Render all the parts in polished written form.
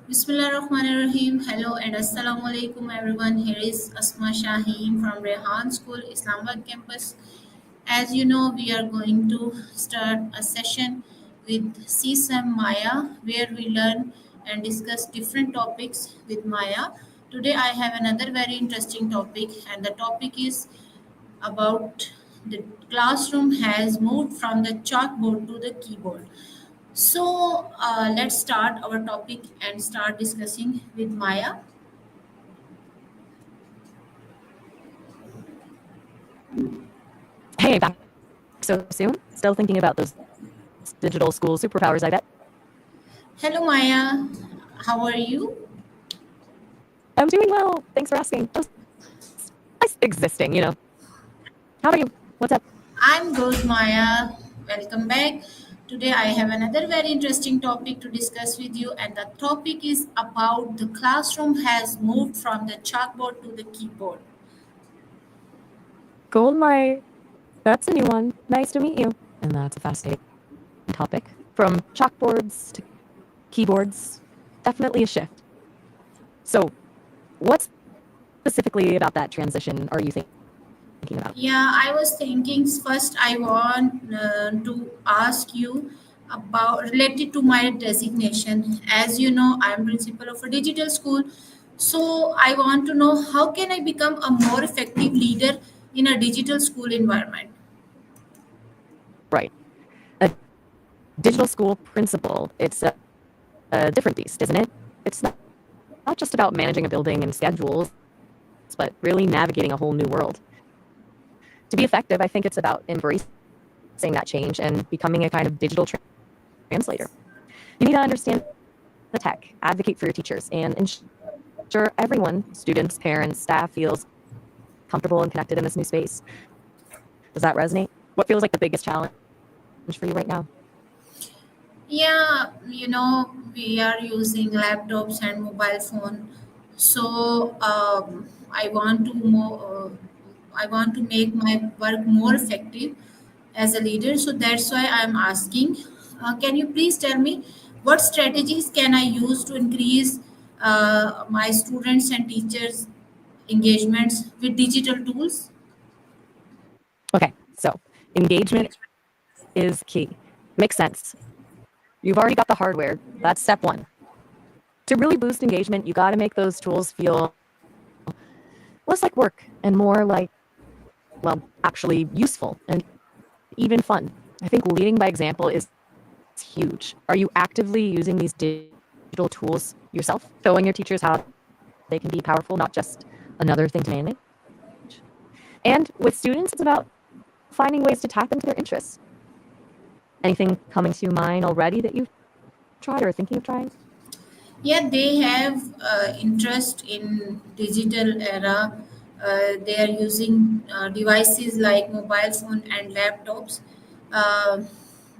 Bismillahirrahmanirrahim. Hello and Assalamu alaikum everyone. Here is Asma Shaheen from Rehan School, Islamabad campus. As you know, we are going to start a session with Seasame Maya where we learn and discuss different topics with Maya. Today I have another very interesting topic and the topic is about the classroom has moved from the chalkboard to the keyboard. So let's start our topic and start discussing with Maya. Hey, back so soon? Still thinking about those digital school superpowers, I bet. Hello, Maya. How are you? I'm doing well. Thanks for asking. Just existing. How about you? What's up? I'm good, Maya. Welcome back. Today, I have another very interesting topic to discuss with you, and the topic is about the classroom has moved from the chalkboard to the keyboard. Gold, my. That's a new one. Nice to meet you. And that's a fascinating topic. From chalkboards to keyboards, definitely a shift. So, what specifically about that transition are you thinking about? Yeah, I was thinking first I want to ask you about related to my designation. As you know, I am principal of a digital school. So I want to know how can I become a more effective leader in a digital school environment? Right. A digital school principal, it's a different beast, isn't it? It's not just about managing a building and schedules, but really navigating a whole new world. To be effective, I think it's about embracing that change and becoming a kind of digital translator. You need to understand the tech, advocate for your teachers, and ensure everyone, students, parents, staff, feels comfortable and connected in this new space. Does that resonate? What feels like the biggest challenge for you right now? Yeah, we are using laptops and mobile phone. So I want to make my work more effective as a leader. So that's why I'm asking. Can you please tell me what strategies can I use to increase my students and teachers' engagements with digital tools? Okay, so engagement is key. Makes sense. You've already got the hardware. That's step one. To really boost engagement, you got to make those tools feel less like work and more like, well, actually useful and even fun. I think leading by example is huge. Are you actively using these digital tools yourself, showing your teachers how they can be powerful, not just another thing to manage? And with students, it's about finding ways to tap into their interests. Anything coming to mind already that you've tried or thinking of trying? Yeah, they have interest in digital era. They are using devices like mobile phone and laptops, uh,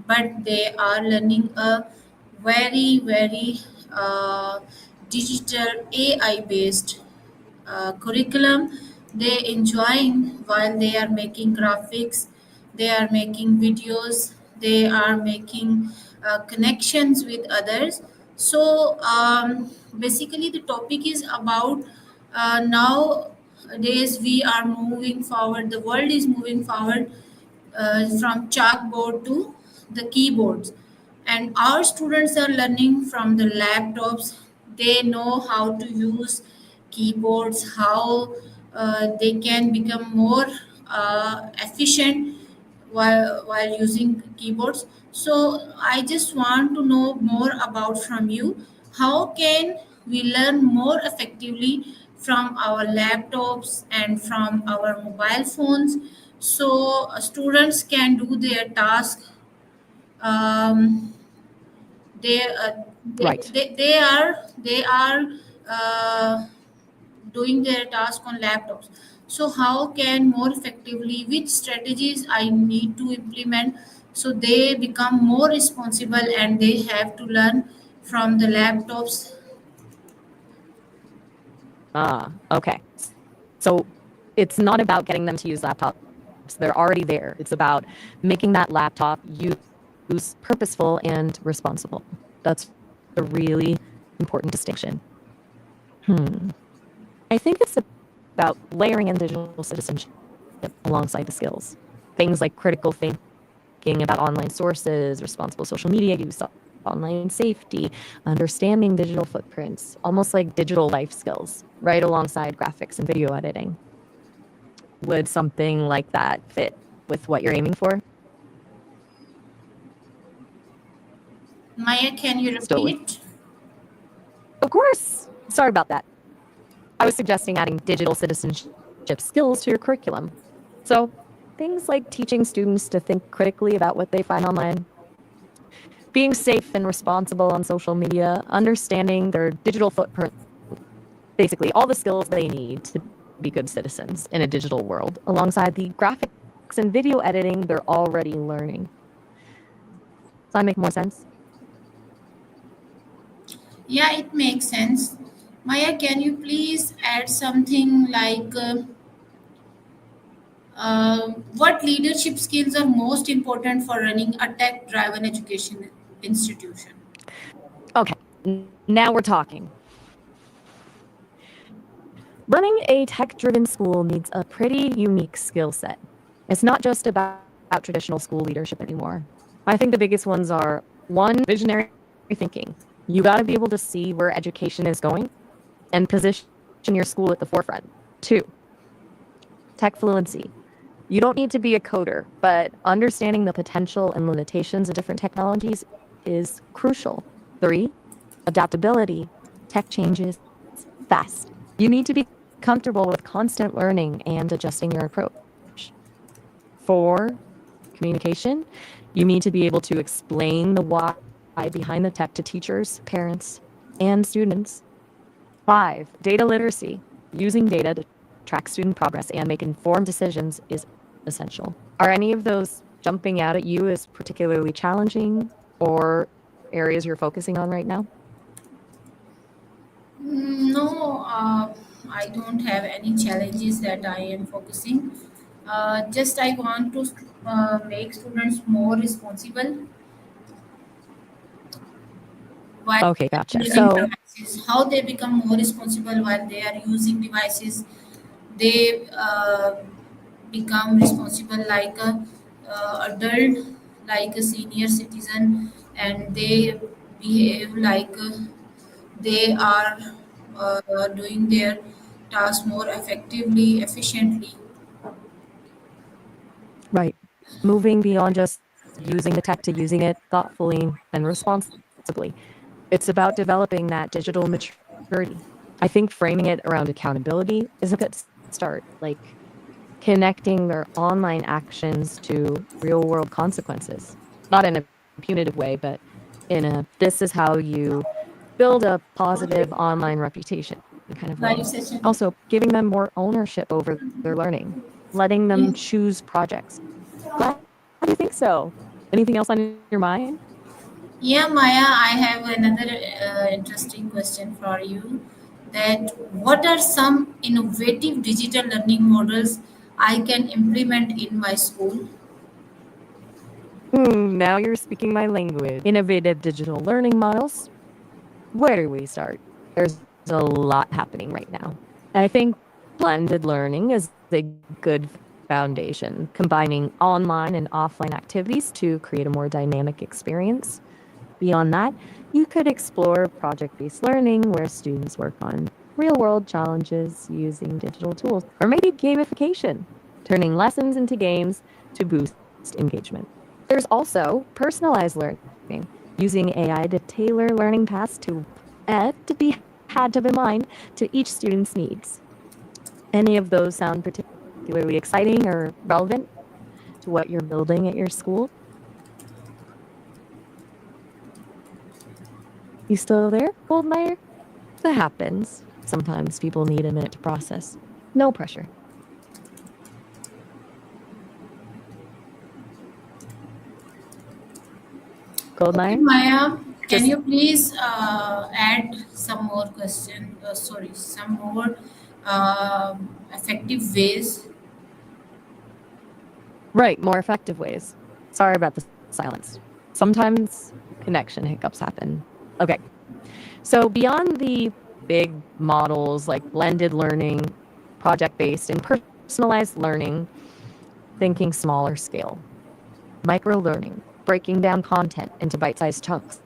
but they are learning a very uh, digital AI based curriculum they enjoying while they are making graphics, they are making videos, they are making connections with others. So basically the topic is about nowadays we are moving forward, the world is moving forward from chalkboard to the keyboards, and our students are learning from the laptops. They know how to use keyboards, how they can become more efficient while using keyboards. So I just want to know more about from you, how can we learn more effectively from our laptops and from our mobile phones, so students can do their task. um, they, uh, Right. they are uh, doing their task on laptops. So how can more effectively, which strategies I need to implement so they become more responsible and they have to learn from the laptops. Okay. So it's not about getting them to use laptops. They're already there. It's about making that laptop use purposeful and responsible. That's a really important distinction. I think it's about layering in digital citizenship alongside the skills. Things like critical thinking about online sources, responsible social media use, online safety, understanding digital footprints, almost like digital life skills, right alongside graphics and video editing. Would something like that fit with what you're aiming for? Maya, can you Still with? repeat? Of course. Sorry about that. I was suggesting adding digital citizenship skills to your curriculum. So, things like teaching students to think critically about what they find online, being safe and responsible on social media, understanding their digital footprint, basically all the skills they need to be good citizens in a digital world, alongside the graphics and video editing they're already learning. Does that make more sense? Yeah, it makes sense. Maya, can you please add something like what leadership skills are most important for running a tech driven education institution? Okay, now we're talking. Running a tech-driven school needs a pretty unique skill set. It's not just about traditional school leadership anymore. I think the biggest ones are one, visionary thinking. You got to be able to see where education is going and position your school at the forefront. Two, tech fluency. You don't need to be a coder, but understanding the potential and limitations of different technologies is crucial. Three, adaptability. Tech changes fast. You need to be comfortable with constant learning and adjusting your approach. Four, communication. You need to be able to explain the why behind the tech to teachers, parents, and students. Five, data literacy. Using data to track student progress and make informed decisions is essential. Are any of those jumping out at you as particularly challenging or areas you're focusing on right now? No, I don't have any challenges that I am focusing. Just I want to make students more responsible while Okay, gotcha. using So, devices. How they become more responsible while they are using devices. They become responsible like a adult, like a senior citizen, and they behave like they are doing their task more effectively, efficiently. right. Moving beyond just using the tech to using it thoughtfully and responsibly. It's about developing that digital maturity. I think framing it around accountability is a good start, like connecting their online actions to real world consequences. Not in a punitive way, but in a this is how you build a positive online reputation kind of way. Live session. Also, giving them more ownership over their learning, letting them choose projects. Glad you think so. Anything else on your mind? Yeah, Maya, I have another interesting question for you. That what are some innovative digital learning models I can implement in my school? Now you're speaking my language. Innovative digital learning models. Where do we start? There's a lot happening right now. I think blended learning is a good foundation, combining online and offline activities to create a more dynamic experience. Beyond that, you could explore project based learning where students work on real world challenges using digital tools, or maybe gamification, turning lessons into games to boost engagement. There's also personalized learning, using AI to tailor learning paths to be had to be in mind to each student's needs. Any of those sound particularly exciting or relevant to what you're building at your school? You still there, Goldmeyer? That happens. Sometimes people need a minute to process. No pressure. Okay, Goldmeyer? Maya, can Just you please add some more question? Sorry, some more effective ways. right, more effective ways. Sorry about the silence. Sometimes connection hiccups happen. Okay. So beyond the big models like blended learning, project-based, and personalized learning, thinking smaller scale, micro learning, breaking down content into bite-sized chunks,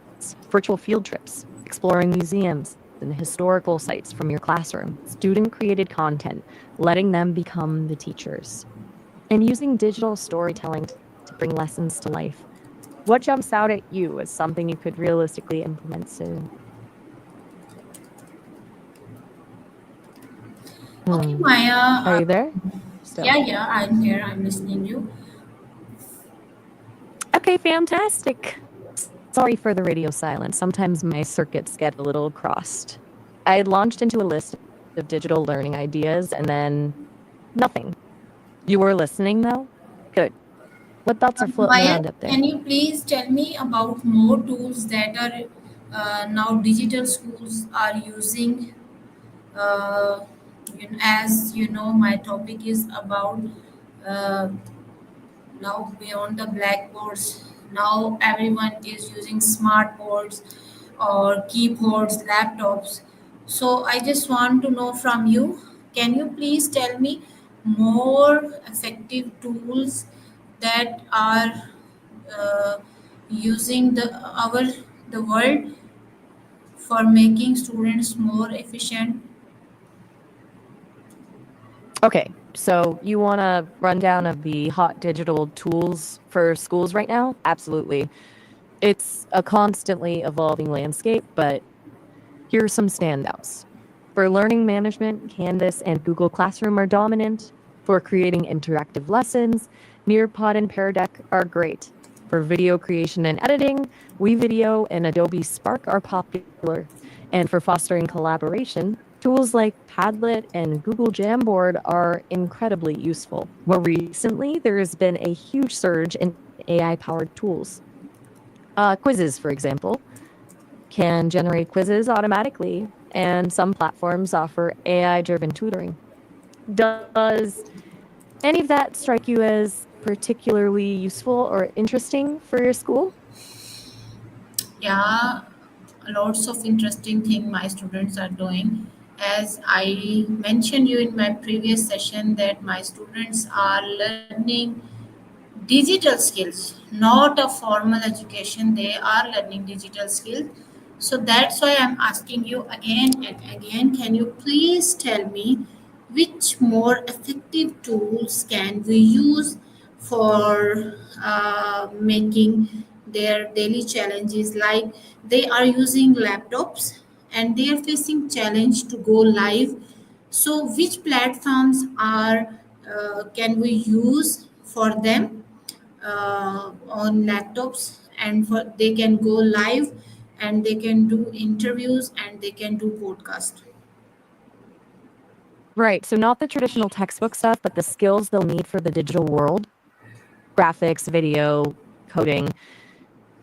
virtual field trips, exploring museums and historical sites from your classroom, student-created content, letting them become the teachers, and using digital storytelling to bring lessons to life. What jumps out at you as something you could realistically implement soon? Okay, Maya. Are you there? Yeah, Still. yeah, I'm here. I'm listening you. Okay, fantastic. Sorry for the radio silence. Sometimes my circuits get a little crossed. I had launched into a list of digital learning ideas and then nothing. You were listening though? Good. What thoughts are floating Maya, around up there? can you please tell me about more tools that are now digital schools are using? Uh, as you know, my topic is about uh, now beyond the blackboards. Now everyone is using smart boards or keyboards, laptops. So I just want to know from you, can you please tell me more effective tools that are uh, using the world for making students more efficient? Okay, so you want a rundown of the hot digital tools for schools right now? Absolutely. It's a constantly evolving landscape, but here are some standouts. For learning management, Canvas and Google Classroom are dominant. For creating interactive lessons, Nearpod and Pear Deck are great. For video creation and editing, WeVideo and Adobe Spark are popular. And for fostering collaboration, tools like Padlet and Google Jamboard are incredibly useful. More recently, there has been a huge surge in AI-powered tools. Quizzes, for example, can generate quizzes automatically, and some platforms offer AI-driven tutoring. Does any of that strike you as particularly useful or interesting for your school? Yeah, lots of interesting thing my students are doing. As I mentioned you in my previous session that my students are learning digital skills, not a formal education. They are learning digital skills. So that's why I'm asking you again and again, can you please tell me which more effective tools can we use for making their daily challenges, like they are using laptops and they are facing challenge to go live. So which platforms are can we use for them on laptops, and for they can go live and they can do interviews and they can do podcast. Right, so not the traditional textbook stuff, but the skills they'll need for the digital world, graphics, video, coding.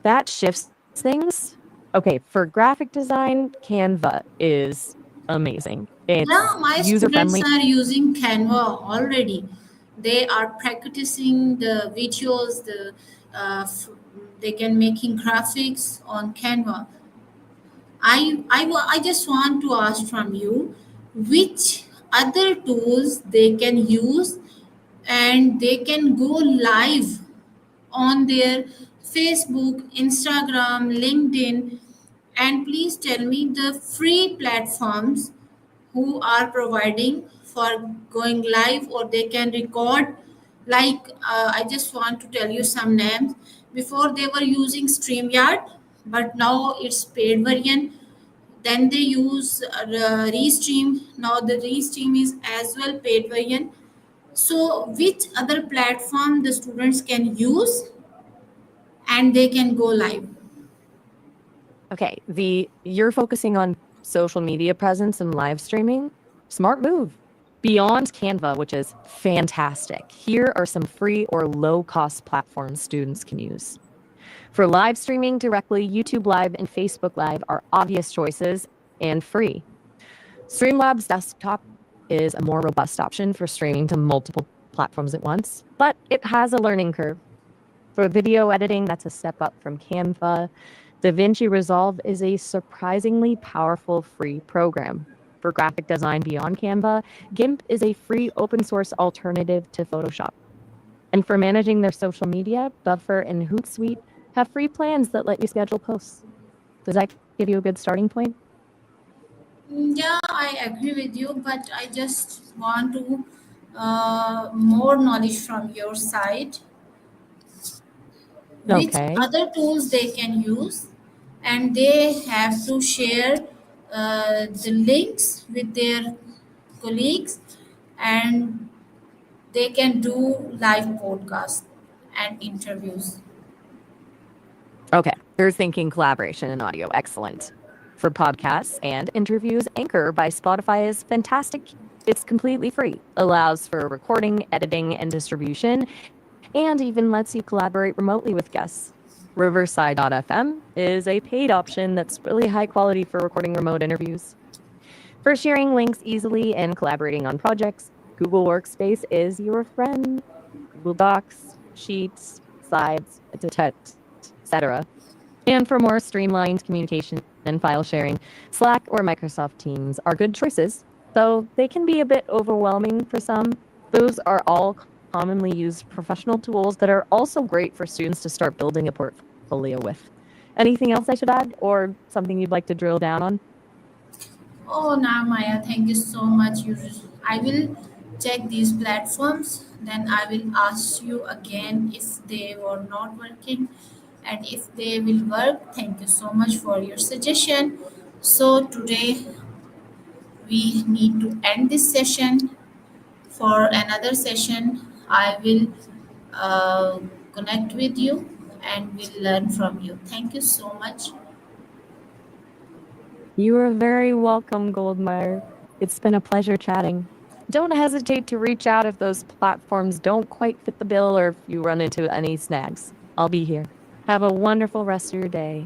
That shifts things. Okay, for graphic design, Canva is amazing. Yeah, It's my user students friendly. are using Canva already. They are practicing the videos, f- they can making graphics on Canva. I just want to ask from you which other tools they can use and they can go live on their Facebook, Instagram, LinkedIn, and please tell me the free platforms who are providing for going live or they can record. Like I just want to tell you some names. Before they were using StreamYard, but now it's paid version. Then they use Restream. Now the Restream is as well paid version. So which other platform the students can use and they can go live? Okay, you're focusing on social media presence and live streaming. Smart move. Beyond Canva, which is fantastic, here are some free or low-cost platforms students can use. For live streaming directly, YouTube Live and Facebook Live are obvious choices and free. Streamlabs Desktop is a more robust option for streaming to multiple platforms at once, but it has a learning curve. For video editing, that's a step up from Canva. DaVinci Resolve is a surprisingly powerful free program. For graphic design beyond Canva, GIMP is a free open source alternative to Photoshop. And for managing their social media, Buffer and Hootsuite have free plans that let you schedule posts. Does that give you a good starting point? Yeah, I agree with you, but I just want to more knowledge from your side. Which Okay. other tools they can use, and they have to share the links with their colleagues, and they can do live podcasts and interviews. Okay. You're thinking collaboration and audio. Excellent. For podcasts and interviews, Anchor by Spotify is fantastic. It's completely free, allows for recording, editing, and distribution, and even lets you collaborate remotely with guests. Riverside.fm is a paid option that's really high quality for recording remote interviews. For sharing links easily and collaborating on projects, Google Workspace is your friend. Google Docs, Sheets, Slides, to text, etc. And for more streamlined communication and file sharing, Slack or Microsoft Teams are good choices, though they can be a bit overwhelming for some. Those are all commonly used professional tools that are also great for students to start building a portfolio with. Anything else I should add, or something you'd like to drill down on? Oh, now Maya, thank you so much. I will check these platforms. Then I will ask you again if they were not working, and if they will work. Thank you so much for your suggestion. So today we need to end this session. For another session, I will uh, connect with you and will learn from you. Thank you so much. You are very welcome, Goldmeyer. It's been a pleasure chatting. Don't hesitate to reach out if those platforms don't quite fit the bill or if you run into any snags. I'll be here. Have a wonderful rest of your day.